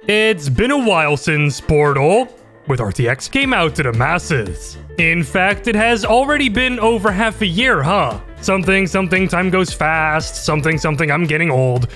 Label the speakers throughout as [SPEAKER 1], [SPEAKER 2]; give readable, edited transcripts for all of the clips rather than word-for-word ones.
[SPEAKER 1] It's been a while since Portal with RTX came out to the masses. In fact, it has already been over half a year, huh? Something, time goes fast, something, I'm getting old.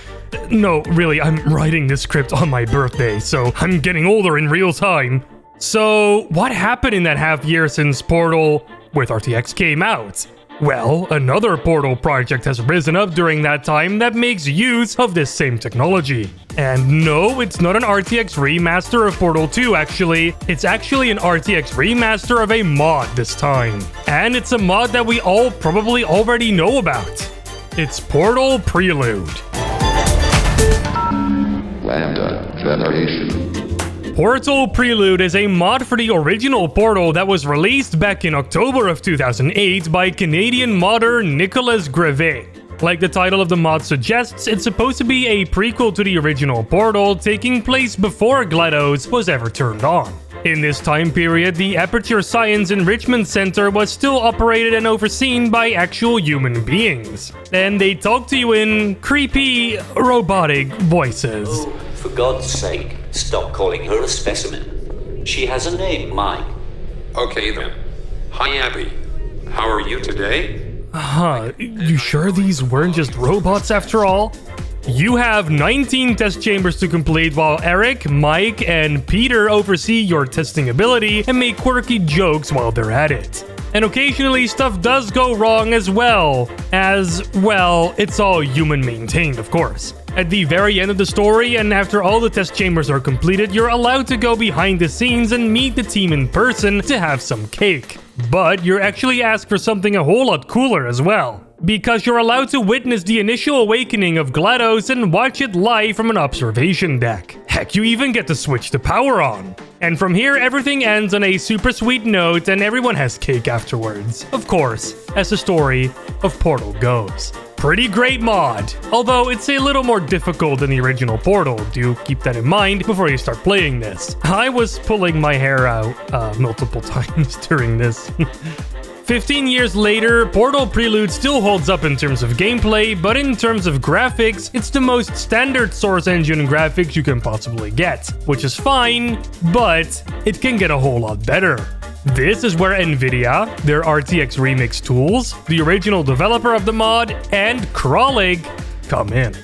[SPEAKER 1] No, really, I'm writing this script on my birthday, so I'm getting older in real time. So, what happened in that half year since Portal with RTX came out? Well, another Portal project has risen up during that time that makes use of this same technology. And no, it's not an RTX remaster of Portal 2 actually. It's actually an RTX remaster of a mod this time. And it's a mod that we all probably already know about. It's Portal Prelude.
[SPEAKER 2] LambdaGeneration.
[SPEAKER 1] Portal Prelude is a mod for the original Portal that was released back in October of 2008 by Canadian modder Nicolas Grevet. Like the title of the mod suggests, it's supposed to be a prequel to the original Portal, taking place before GLaDOS was ever turned on. In this time period, the Aperture Science Enrichment Center was still operated and overseen by actual human beings. And they talk to you in creepy, robotic voices.
[SPEAKER 3] Oh, for God's sake, stop calling her a specimen. She has a name, Mike.
[SPEAKER 4] Okay then. Hi Abby. How are you today?
[SPEAKER 1] You sure these weren't just robots after all? You have 19 test chambers to complete while Eric, Mike, and Peter oversee your testing ability and make quirky jokes while they're at it. And occasionally stuff does go wrong as well. It's all human maintained, of course. At the very end of the story, and after all the test chambers are completed, you're allowed to go behind the scenes and meet the team in person to have some cake. But you're actually asked for something a whole lot cooler as well. Because you're allowed to witness the initial awakening of GLaDOS and watch it live from an observation deck. Heck, you even get to switch the power on. And from here, everything ends on a super sweet note and everyone has cake afterwards. Of course, as the story of Portal goes. Pretty great mod, although it's a little more difficult than the original Portal. Do keep that in mind before you start playing this. I was pulling my hair out multiple times during this. 15 years later, Portal Prelude still holds up in terms of gameplay, but in terms of graphics, it's the most standard Source engine graphics you can possibly get, which is fine, but it can get a whole lot better. This is where Nvidia, their RTX Remix tools, the original developer of the mod, and Crawlig come in.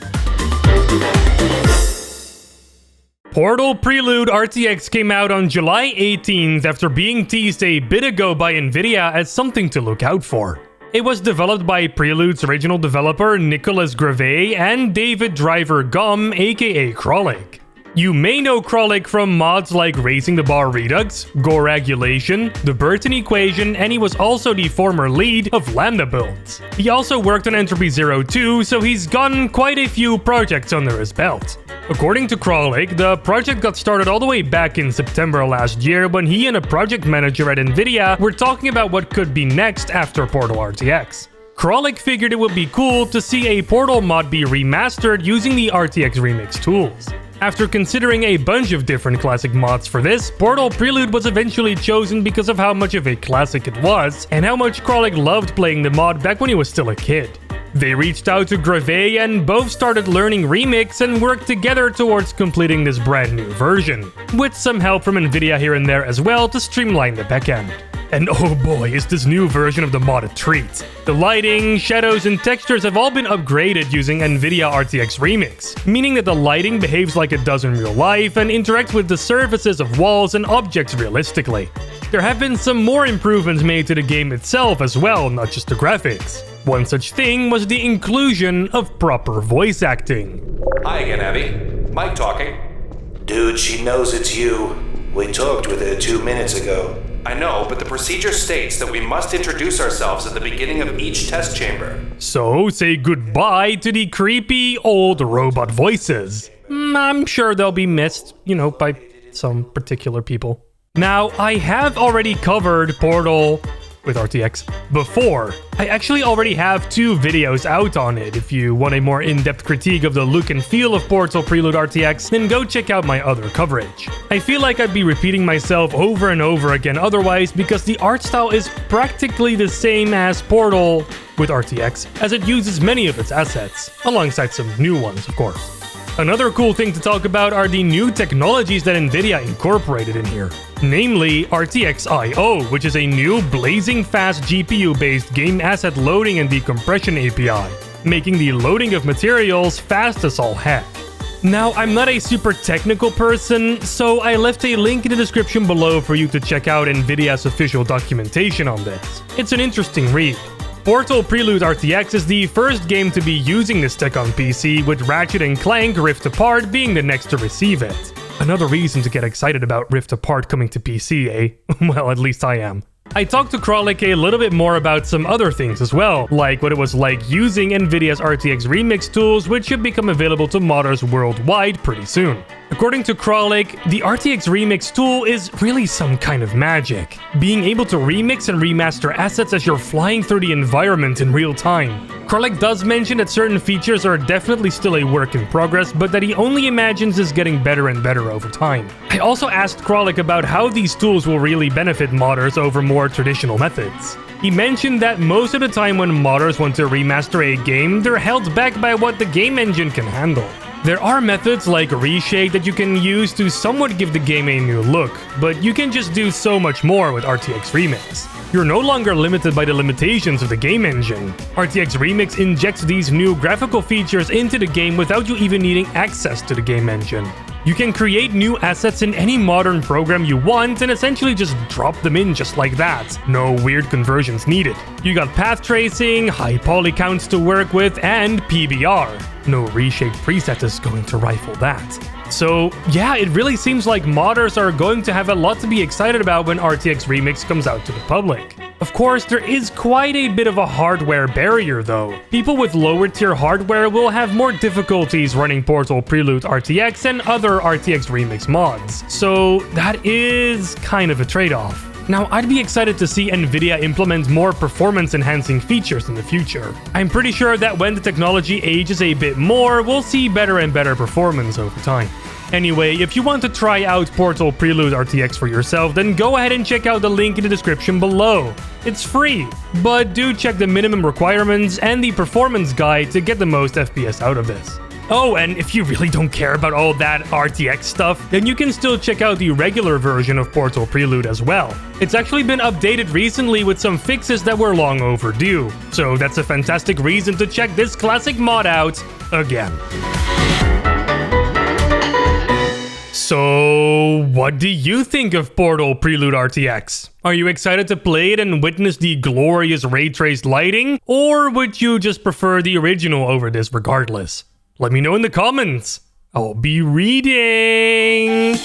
[SPEAKER 1] Portal Prelude RTX came out on July 18th after being teased a bit ago by Nvidia as something to look out for. It was developed by Prelude's original developer Nicolas Grevet and David Driver Gum, aka Crawlig. You may know Crawlig from mods like Raising the Bar Redux, Goragulation, the Burton Equation, and he was also the former lead of Lambda builds. He also worked on Entropy 02, so he's gotten quite a few projects under his belt. According to Crawlig, the project got started all the way back in September last year when he and a project manager at Nvidia were talking about what could be next after Portal RTX. Crawlig figured it would be cool to see a Portal mod be remastered using the RTX Remix tools. After considering a bunch of different classic mods for this, Portal Prelude was eventually chosen because of how much of a classic it was, and how much Crawlig loved playing the mod back when he was still a kid. They reached out to Grevet and both started learning Remix and worked together towards completing this brand new version, with some help from Nvidia here and there as well to streamline the backend. And oh boy, is this new version of the mod a treat. The lighting, shadows, and textures have all been upgraded using Nvidia RTX Remix, meaning that the lighting behaves like it does in real life and interacts with the surfaces of walls and objects realistically. There have been some more improvements made to the game itself as well, not just the graphics. One such thing was the inclusion of proper voice acting.
[SPEAKER 5] Hi again, Abby. Mike talking.
[SPEAKER 6] Dude, she knows it's you. We talked with her 2 minutes ago.
[SPEAKER 5] I know, but the procedure states that we must introduce ourselves at the beginning of each test chamber.
[SPEAKER 1] So say goodbye to the creepy old robot voices. I'm sure they'll be missed, by some particular people. Now, I have already covered Portal with RTX before. I actually already have 2 videos out on it. If you want a more in-depth critique of the look and feel of Portal Prelude RTX, then go check out my other coverage. I feel like I'd be repeating myself over and over again otherwise because the art style is practically the same as Portal with RTX, as it uses many of its assets, alongside some new ones, of course. Another cool thing to talk about are the new technologies that Nvidia incorporated in here. Namely, RTX IO, which is a new blazing fast GPU-based game asset loading and decompression API, making the loading of materials fast as all heck. Now, I'm not a super technical person, so I left a link in the description below for you to check out Nvidia's official documentation on this. It's an interesting read. Portal Prelude RTX is the first game to be using this tech on PC, with Ratchet & Clank Rift Apart being the next to receive it. Another reason to get excited about Rift Apart coming to PC, eh? Well, at least I am. I talked to Kralik a little bit more about some other things as well, like what it was like using Nvidia's RTX Remix tools, which should become available to modders worldwide pretty soon. According to Kralik, the RTX Remix tool is really some kind of magic, being able to remix and remaster assets as you're flying through the environment in real time. Kralik does mention that certain features are definitely still a work in progress, but that he only imagines is getting better and better over time. I also asked Kralik about how these tools will really benefit modders over more traditional methods. He mentioned that most of the time when modders want to remaster a game, they're held back by what the game engine can handle. There are methods like Reshake that you can use to somewhat give the game a new look, but you can just do so much more with RTX Remix. You're no longer limited by the limitations of the game engine. RTX Remix injects these new graphical features into the game without you even needing access to the game engine. You can create new assets in any modern program you want and essentially just drop them in just like that. No weird conversions needed. You got path tracing, high poly counts to work with, and PBR. No reshake preset is going to rifle that. So yeah, it really seems like modders are going to have a lot to be excited about when RTX Remix comes out to the public. Of course, there is quite a bit of a hardware barrier though. People with lower tier hardware will have more difficulties running Portal Prelude RTX and other RTX Remix mods. So that is kind of a trade-off. Now, I'd be excited to see Nvidia implement more performance-enhancing features in the future. I'm pretty sure that when the technology ages a bit more, we'll see better and better performance over time. Anyway, if you want to try out Portal Prelude RTX for yourself, then go ahead and check out the link in the description below. It's free, but do check the minimum requirements and the performance guide to get the most FPS out of this. Oh, and if you really don't care about all that RTX stuff, then you can still check out the regular version of Portal Prelude as well. It's actually been updated recently with some fixes that were long overdue, so that's a fantastic reason to check this classic mod out again. So, what do you think of Portal Prelude RTX? Are you excited to play it and witness the glorious ray-traced lighting? Or would you just prefer the original over this regardless? Let me know in the comments. I'll be reading.